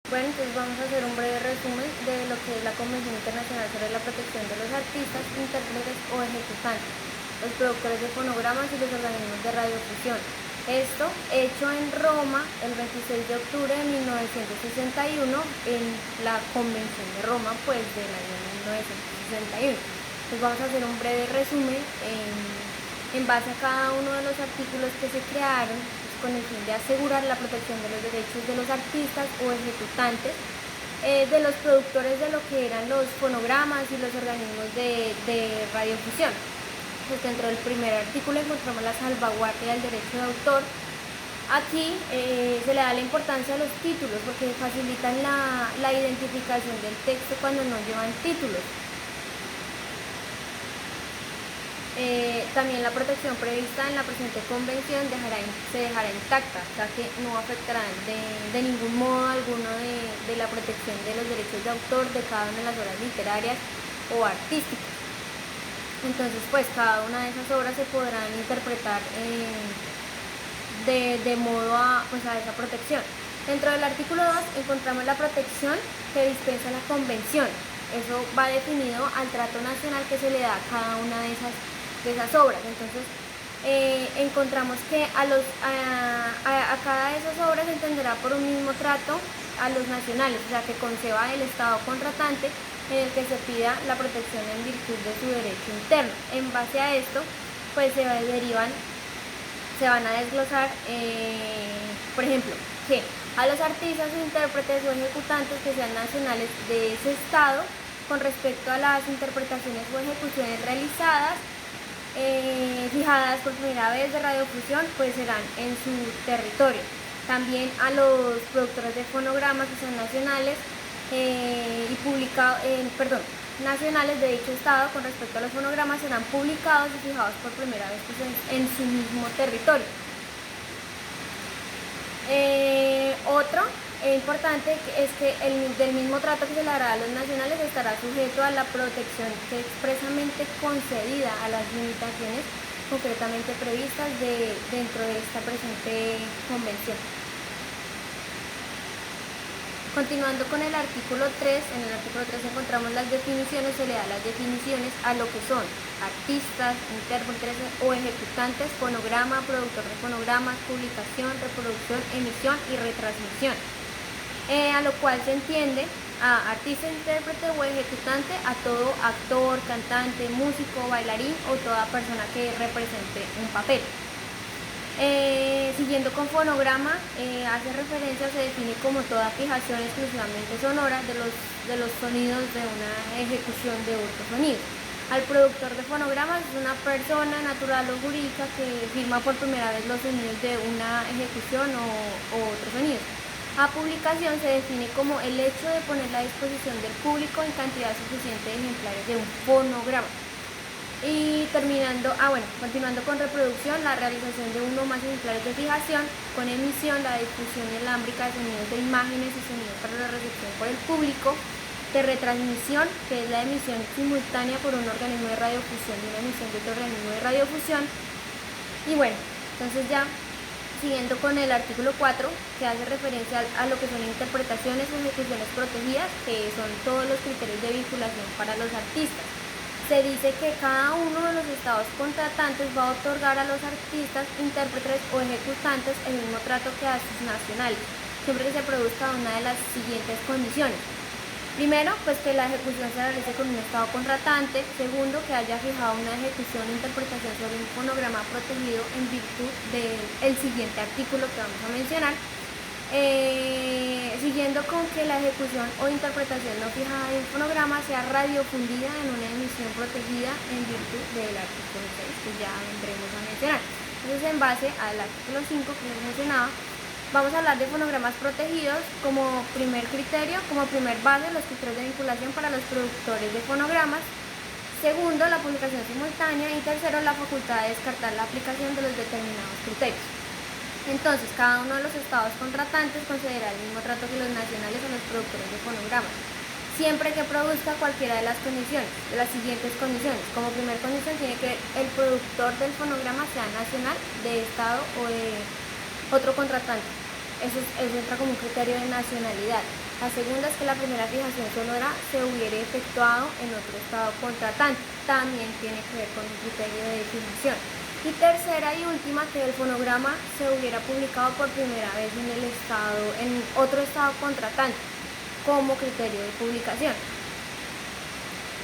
Bueno, entonces vamos a hacer un breve resumen de lo que es la Convención Internacional sobre la Protección de los Artistas, Intérpretes o Ejecutantes, los productores de fonogramas y los organismos de radiofusión. Esto hecho en Roma el 26 de octubre de 1961 en la Convención de Roma, pues del año 1961. Entonces vamos a hacer un breve resumen en base a cada uno de los artículos que se crearon con el fin de asegurar la protección de los derechos de los artistas o ejecutantes, de los productores de lo que eran los fonogramas y los organismos de radiofusión. Pues dentro del primer artículo encontramos la salvaguardia del derecho de autor. Aquí se le da la importancia a los títulos porque facilitan la identificación del texto cuando no llevan títulos. También la protección prevista en la presente convención se dejará intacta, ya que no afectará de ningún modo alguno de la protección de los derechos de autor de cada una de las obras literarias o artísticas. Entonces, pues cada una de esas obras se podrán interpretar de modo a esa protección. Dentro del artículo 2 encontramos la protección que dispensa la convención. Eso va definido al trato nacional que se le da a cada una de esas obras. Entonces encontramos que a cada de esas obras se entenderá por un mismo trato a los nacionales, o sea que conceba el Estado contratante en el que se pida la protección en virtud de su derecho interno. En base a esto, pues se van a desglosar, por ejemplo, que a los artistas, intérpretes o ejecutantes que sean nacionales de ese Estado, con respecto a las interpretaciones o ejecuciones realizadas, fijadas por primera vez de radiofusión, pues serán en su territorio. También a los productores de fonogramas que son nacionales nacionales de dicho estado con respecto a los fonogramas serán publicados y fijados por primera vez pues, en su mismo territorio. Otro importante es que del mismo trato que se le hará a los nacionales estará sujeto a la protección que expresamente concedida a las limitaciones concretamente previstas dentro de esta presente convención. Continuando con el artículo 3, en el artículo 3 encontramos las definiciones, se le da las definiciones a lo que son artistas, intérpretes o ejecutantes, fonograma, productor de fonogramas, publicación, reproducción, emisión y retransmisión. A lo cual se entiende a artista, intérprete o ejecutante, a todo actor, cantante, músico, bailarín o toda persona que represente un papel. Siguiendo con fonograma, hace referencia o se define como toda fijación exclusivamente sonora de los sonidos de una ejecución de otro sonido. Al productor de fonogramas es una persona natural o jurídica que firma por primera vez los sonidos de una ejecución o otros sonidos. A publicación se define como el hecho de poner a disposición del público en cantidad suficiente de ejemplares de un fonograma. Y continuando con reproducción, la realización de uno o más ejemplares de fijación, con emisión, la difusión inalámbrica de sonidos de imágenes y sonidos para la recepción por el público, de retransmisión, que es la emisión simultánea por un organismo de radiofusión y una emisión de otro organismo de radiofusión. Y bueno, entonces ya siguiendo con el artículo 4, que hace referencia a lo que son interpretaciones o ejecuciones protegidas, que son todos los criterios de vinculación para los artistas. Se dice que cada uno de los estados contratantes va a otorgar a los artistas, intérpretes o ejecutantes el mismo trato que a sus nacionales, siempre que se produzca una de las siguientes condiciones. Primero, pues que la ejecución se realice con un estado contratante. Segundo, que haya fijado una ejecución o interpretación sobre un fonograma protegido en virtud del siguiente artículo que vamos a mencionar. Siguiendo con que la ejecución o interpretación no fijada de un fonograma sea radiofundida en una emisión protegida en virtud del artículo 6, que ya vendremos a mencionar. Entonces, en base al artículo 5 que les mencionaba, vamos a hablar de fonogramas protegidos como primer criterio, como primer base, los criterios de vinculación para los productores de fonogramas. Segundo, la publicación simultánea. Y tercero, la facultad de descartar la aplicación de los determinados criterios. Entonces, cada uno de los estados contratantes concederá el mismo trato que los nacionales a los productores de fonogramas, siempre que produzca cualquiera de las condiciones, de las siguientes condiciones. Como primera condición tiene que el productor del fonograma sea nacional, de estado o de otro contratante. Eso entra como un criterio de nacionalidad. La segunda es que la primera fijación sonora se hubiera efectuado en otro estado contratante. También tiene que ver con el criterio de fijación. Y tercera y última, que el fonograma se hubiera publicado por primera vez en otro estado contratante, como criterio de publicación.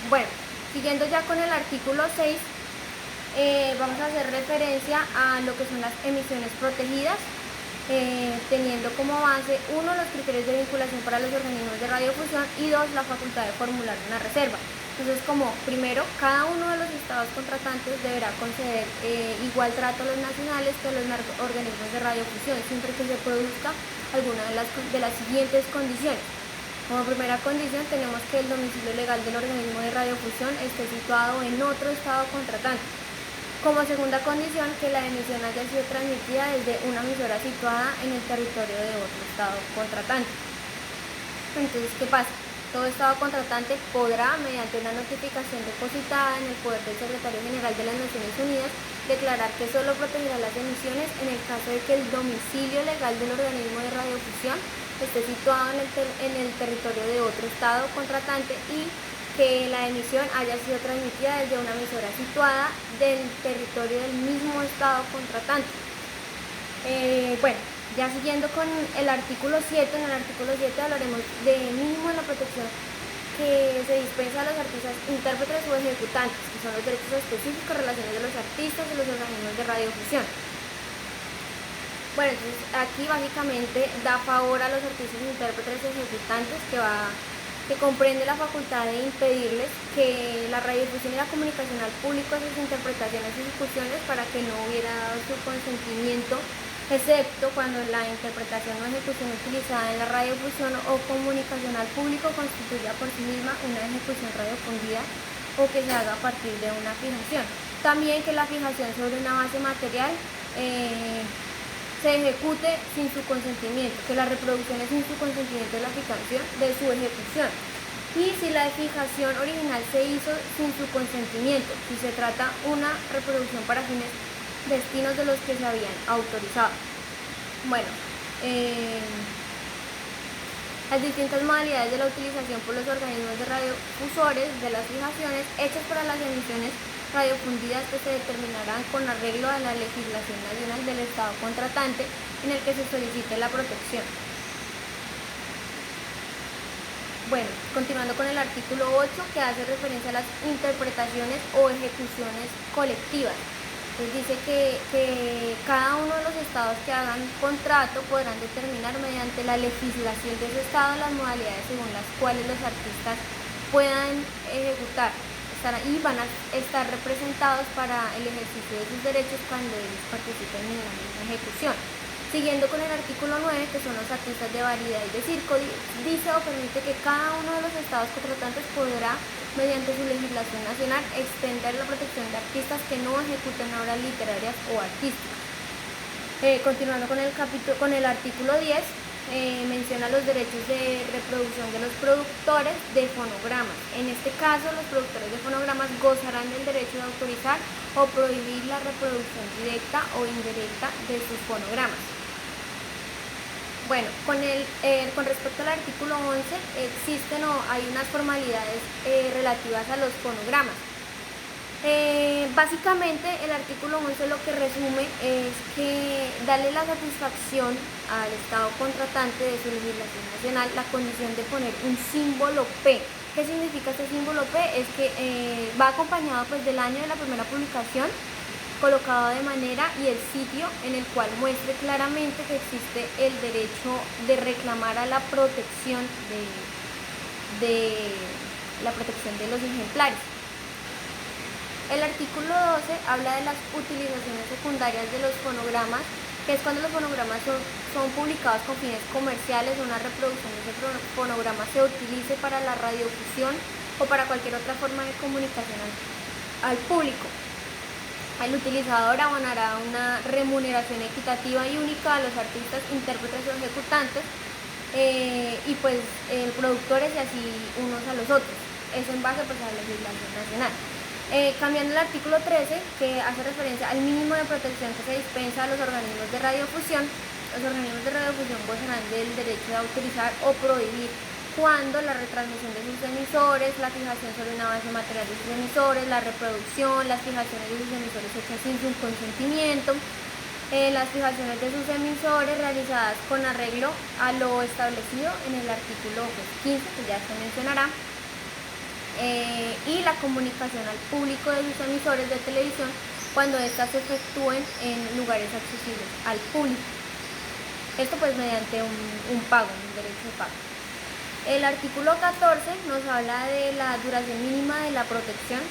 Bueno, siguiendo ya con el artículo 6, vamos a hacer referencia a lo que son las emisiones protegidas, teniendo como base, 1, los criterios de vinculación para los organismos de radiodifusión y 2, la facultad de formular una reserva. Entonces, como primero, cada uno de los estados contratantes deberá conceder igual trato a los nacionales que a los organismos de radiodifusión, siempre que se produzca alguna de las siguientes condiciones. Como primera condición tenemos que el domicilio legal del organismo de radiodifusión esté situado en otro estado contratante. Como segunda condición, que la emisión haya sido transmitida desde una emisora situada en el territorio de otro estado contratante. Entonces, ¿qué pasa? Todo estado contratante podrá, mediante una notificación depositada en el poder del Secretario General de las Naciones Unidas, declarar que solo protegerá las emisiones en el caso de que el domicilio legal del organismo de radiodifusión esté situado en el territorio de otro estado contratante y que la emisión haya sido transmitida desde una emisora situada del territorio del mismo estado contratante. Bueno, ya siguiendo con el artículo 7, en el artículo 7 hablaremos de mínimo de la protección que se dispensa a los artistas, intérpretes o ejecutantes, que son los derechos específicos, relaciones de los artistas y los organismos de radiodifusión. Bueno, entonces aquí básicamente da favor a los artistas, intérpretes y ejecutantes, que comprende la facultad de impedirles que la radiodifusión y la comunicación al público de sus interpretaciones y ejecuciones para que no hubiera dado su consentimiento, excepto cuando la interpretación o ejecución utilizada en la radiodifusión o comunicación al público constituya por sí misma una ejecución radiofundida o que se haga a partir de una fijación. También que la fijación sobre una base material se ejecute sin su consentimiento, que la reproducción es sin su consentimiento de la fijación, de su ejecución. Y si la fijación original se hizo sin su consentimiento, si se trata una reproducción para fines destinos de los que se habían autorizado. Bueno, las distintas modalidades de la utilización por los organismos de radiodifusores de las fijaciones hechas para las emisiones radiofundidas que se determinarán con arreglo a la legislación nacional del estado contratante en el que se solicite la protección. Bueno, continuando con el artículo 8, que hace referencia a las interpretaciones o ejecuciones colectivas. Entonces dice que cada uno de los estados que hagan contrato podrán determinar mediante la legislación de su estado las modalidades según las cuales los artistas puedan ejecutar y van a estar representados para el ejercicio de sus derechos cuando ellos participen en la misma ejecución. Siguiendo con el artículo 9, que son los artistas de variedad y de circo, dice o permite que cada uno de los estados contratantes podrá, mediante su legislación nacional, extender la protección de artistas que no ejecuten obras literarias o artísticas. Continuando con el artículo 10, menciona los derechos de reproducción de los productores de fonogramas. En este caso, los productores de fonogramas gozarán del derecho de autorizar o prohibir la reproducción directa o indirecta de sus fonogramas. Bueno, con respecto al artículo 11, hay unas formalidades relativas a los fonogramas. Básicamente el artículo 11 lo que resume es que darle la satisfacción al estado contratante de su legislación nacional la condición de poner un símbolo P. ¿Qué significa este símbolo P? Es que va acompañado pues del año de la primera publicación, colocado de manera y el sitio en el cual muestre claramente que existe el derecho de reclamar a la protección de los ejemplares. El artículo 12 habla de las utilizaciones secundarias de los fonogramas, que es cuando los fonogramas son publicados con fines comerciales o una reproducción de ese fonograma se utilice para la radiodifusión o para cualquier otra forma de comunicación al público. El utilizador abonará una remuneración equitativa y única a los artistas, intérpretes o ejecutantes y pues productores y así unos a los otros. Eso en base pues a la legislación nacional. Cambiando el artículo 13, que hace referencia al mínimo de protección que se dispensa a los organismos de radiodifusión, los organismos de radiodifusión gozarán del derecho de autorizar o prohibir cuando la retransmisión de sus emisores, la fijación sobre una base material de sus emisores, la reproducción, las fijaciones de sus emisores hechas sin su consentimiento, las fijaciones de sus emisores realizadas con arreglo a lo establecido en el artículo 15, que ya se mencionará, y la comunicación al público de sus emisores de televisión cuando éstas se efectúen en lugares accesibles al público. Esto pues mediante un pago, un derecho de pago. El artículo 14 nos habla de la duración mínima de la protección.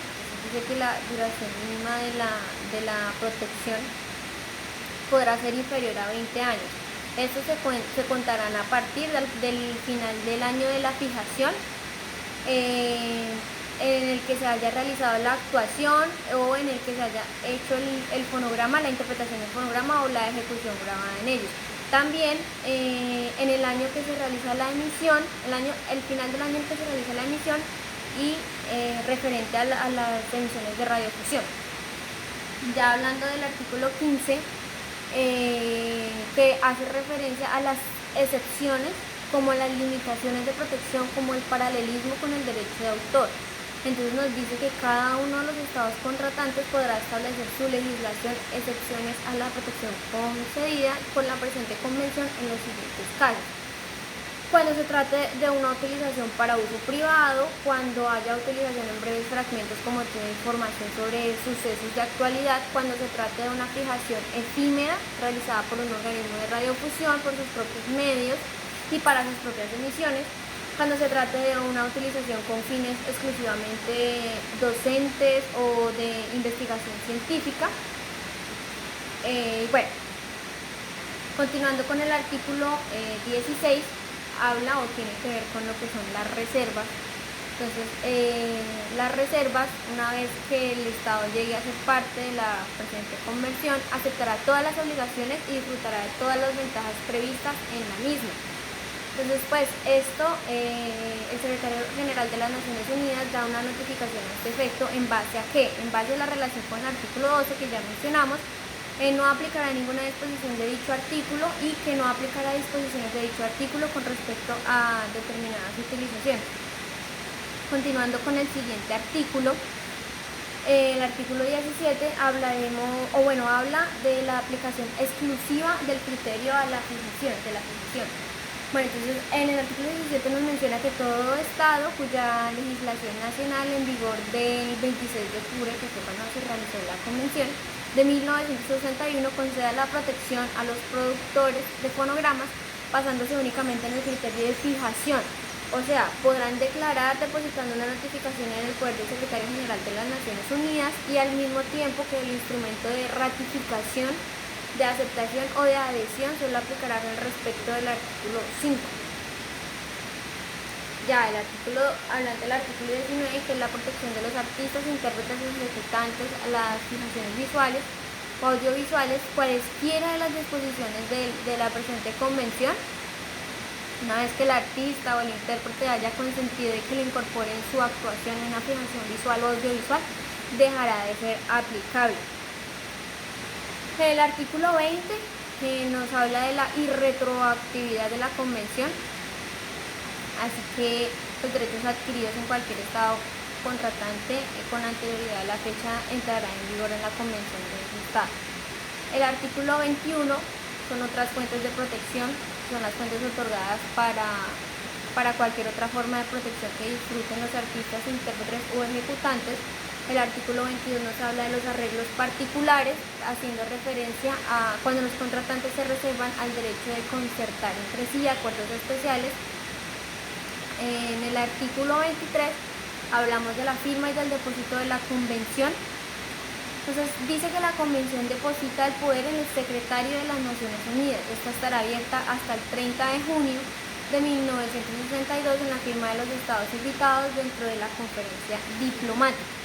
Dice que la duración mínima de la protección podrá ser inferior a 20 años. Estos se contarán a partir del final del año de la fijación, en el que se haya realizado la actuación o en el que se haya hecho el fonograma, la interpretación del fonograma o la ejecución grabada en ellos. También en el año que se realiza la emisión, el final del año en que se realiza la emisión y referente a las emisiones de radiofusión. Ya hablando del artículo 15, que hace referencia a las excepciones como las limitaciones de protección, como el paralelismo con el derecho de autor. Entonces nos dice que cada uno de los estados contratantes podrá establecer su legislación excepciones a la protección concedida por la presente convención en los siguientes casos. Cuando se trate de una utilización para uso privado, cuando haya utilización en breves fragmentos como tiene información sobre sucesos de actualidad, cuando se trate de una fijación efímera realizada por un organismo de radiofusión por sus propios medios y para sus propias emisiones, cuando se trate de una utilización con fines exclusivamente docentes o de investigación científica. Bueno, continuando con el artículo 16, habla o tiene que ver con lo que son las reservas. Entonces, las reservas, una vez que el Estado llegue a ser parte de la presente convención, aceptará todas las obligaciones y disfrutará de todas las ventajas previstas en la misma. Entonces, pues esto, el Secretario General de las Naciones Unidas da una notificación a este efecto. ¿En base a qué? En base a la relación con el artículo 12 que ya mencionamos, no aplicará ninguna disposición de dicho artículo y que no aplicará disposiciones de dicho artículo con respecto a determinadas utilizaciones. Continuando con el siguiente artículo, el artículo 17 habla de la aplicación exclusiva del criterio a la fijación. Bueno, entonces en el artículo 17 nos menciona que todo Estado cuya legislación nacional en vigor del 26 de octubre, que fue cuando se realizó la Convención de 1961, conceda la protección a los productores de fonogramas basándose únicamente en el criterio de fijación. O sea, podrán declarar depositando una notificación en el poder del Secretario General de las Naciones Unidas y al mismo tiempo que el instrumento de ratificación, de aceptación o de adhesión solo aplicará en respecto del artículo 5. Ya el artículo, hablando del artículo 19, que es la protección de los artistas, intérpretes y ejecutantes a las fijaciones visuales o audiovisuales, cualesquiera de las disposiciones de la presente convención, una vez que el artista o el intérprete haya consentido y que le incorpore en su actuación una fijación visual o audiovisual, dejará de ser aplicable. El artículo 20 nos habla de la irretroactividad de la convención, así que los derechos adquiridos en cualquier estado contratante con anterioridad a la fecha entrará en vigor en la convención de ese estado. El artículo 21 son otras fuentes de protección, son las fuentes otorgadas para cualquier otra forma de protección que disfruten los artistas, intérpretes o ejecutantes. El artículo 22 nos habla de los arreglos particulares, haciendo referencia a cuando los contratantes se reservan al derecho de concertar entre sí acuerdos especiales. En el artículo 23 hablamos de la firma y del depósito de la convención. Entonces dice que la convención deposita el poder en el secretario de las Naciones Unidas. Esta estará abierta hasta el 30 de junio de 1962 en la firma de los estados invitados dentro de la conferencia diplomática.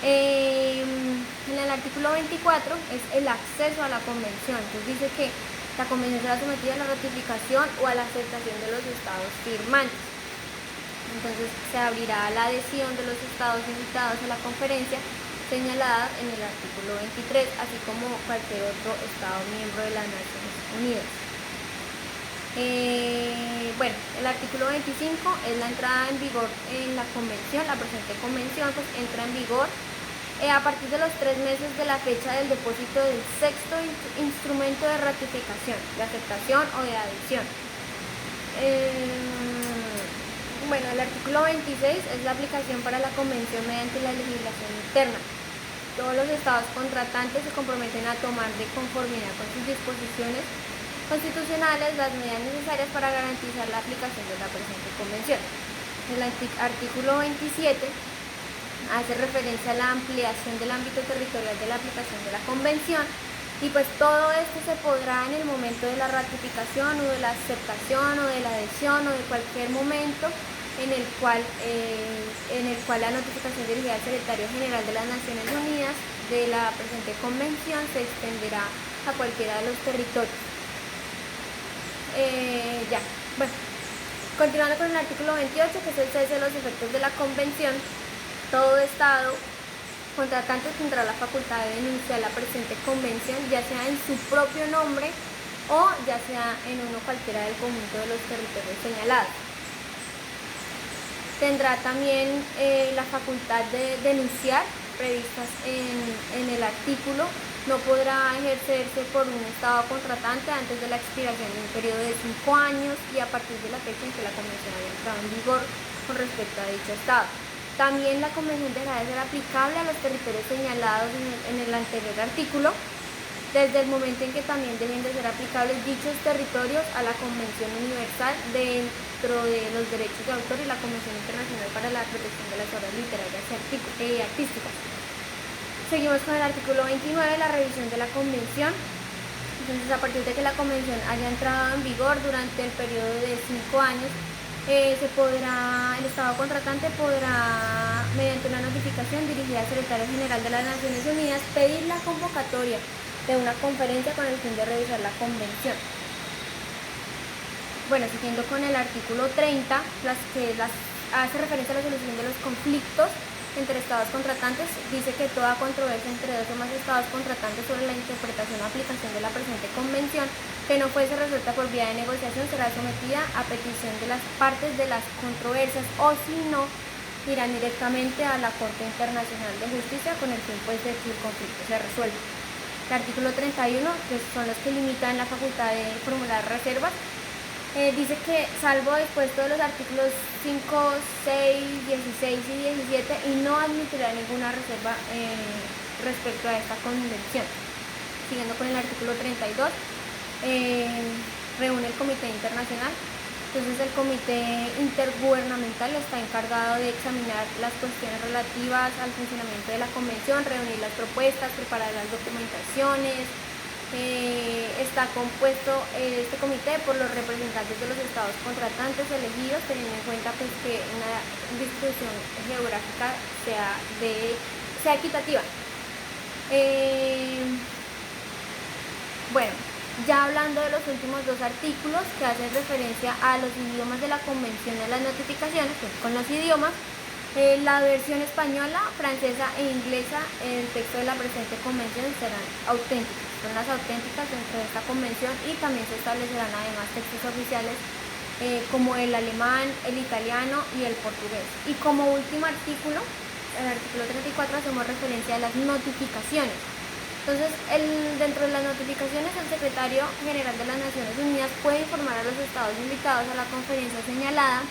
En el artículo 24 es el acceso a la convención. Entonces dice que la convención será sometida a la ratificación o a la aceptación de los estados firmantes. Entonces se abrirá la adhesión de los estados invitados a la conferencia señalada en el artículo 23, así como cualquier otro estado miembro de las Naciones Unidas. Bueno, el artículo 25 es la entrada en vigor en la convención. La presente convención pues entra en vigor a partir de los 3 meses de la fecha del depósito del sexto instrumento de ratificación, de aceptación o de adhesión. Bueno, el artículo 26 es la aplicación para la convención mediante la legislación interna. Todos los estados contratantes se comprometen a tomar de conformidad con sus disposiciones constitucionales las medidas necesarias para garantizar la aplicación de la presente convención. El artículo 27 hace referencia a la ampliación del ámbito territorial de la aplicación de la convención, y pues todo esto se podrá en el momento de la ratificación o de la aceptación o de la adhesión o de cualquier momento en el cual la notificación dirigida al Secretario General de las Naciones Unidas de la presente convención se extenderá a cualquiera de los territorios. Bueno, continuando con el artículo 28, que es el cese de los efectos de la convención. Todo estado contratante tendrá la facultad de denunciar la presente convención, ya sea en su propio nombre o ya sea en uno cualquiera del conjunto de los territorios señalados. Tendrá también la facultad de denunciar, previstas en el artículo. No podrá ejercerse por un estado contratante antes de la expiración de un periodo de 5 años y a partir de la fecha en que la convención haya entrado en vigor con respecto a dicho estado. También la convención dejará de ser aplicable a los territorios señalados en el anterior artículo, desde el momento en que también dejen de ser aplicables dichos territorios a la Convención Universal dentro de los derechos de autor y la Convención Internacional para la Protección de las Obras Literarias y Artísticas. Seguimos con el artículo 29, la revisión de la convención. Entonces, a partir de que la convención haya entrado en vigor durante el periodo de 5 años, el Estado contratante podrá, mediante una notificación dirigida al Secretario General de las Naciones Unidas, pedir la convocatoria de una conferencia con el fin de revisar la convención. Bueno, siguiendo con el artículo 30, hace referencia a la solución de los conflictos entre estados contratantes. Dice que toda controversia entre dos o más estados contratantes sobre la interpretación o aplicación de la presente convención que no fuese resuelta por vía de negociación será sometida a petición de las partes de las controversias, o si no, irán directamente a la Corte Internacional de Justicia con el fin pues de que el conflicto se resuelva. El artículo 31, que son los que limitan la facultad de formular reservas, dice que salvo dispuesto de los artículos 5, 6, 16 y 17 y no admitirá ninguna reserva respecto a esta convención. Siguiendo con el artículo 32, reúne el Comité Internacional. Entonces el Comité Intergubernamental está encargado de examinar las cuestiones relativas al funcionamiento de la convención, reunir las propuestas, preparar las documentaciones. Está compuesto este comité por los representantes de los estados contratantes elegidos, teniendo en cuenta pues que una distribución geográfica sea equitativa. Bueno, ya hablando de los últimos dos artículos que hacen referencia a los idiomas de la convención de las notificaciones, pues con los idiomas, la versión española, francesa e inglesa el texto de la presente convención serán auténticas, son las auténticas dentro de esta convención, y también se establecerán además textos oficiales como el alemán, el italiano y el portugués. Y como último artículo, el artículo 34, hacemos referencia a las notificaciones. Entonces, dentro de las notificaciones, el Secretario General de las Naciones Unidas puede informar a los estados invitados a la conferencia señalada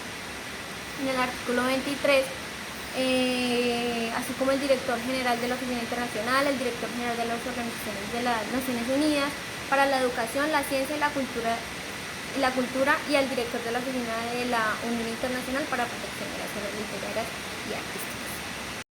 en el artículo 23, así como el director general de la Oficina Internacional, el director general de las organizaciones de las Naciones Unidas para la Educación, la Ciencia y la Cultura, y al director de la Oficina de la Unión Internacional para Protección de las Obras Literarias y Artísticas.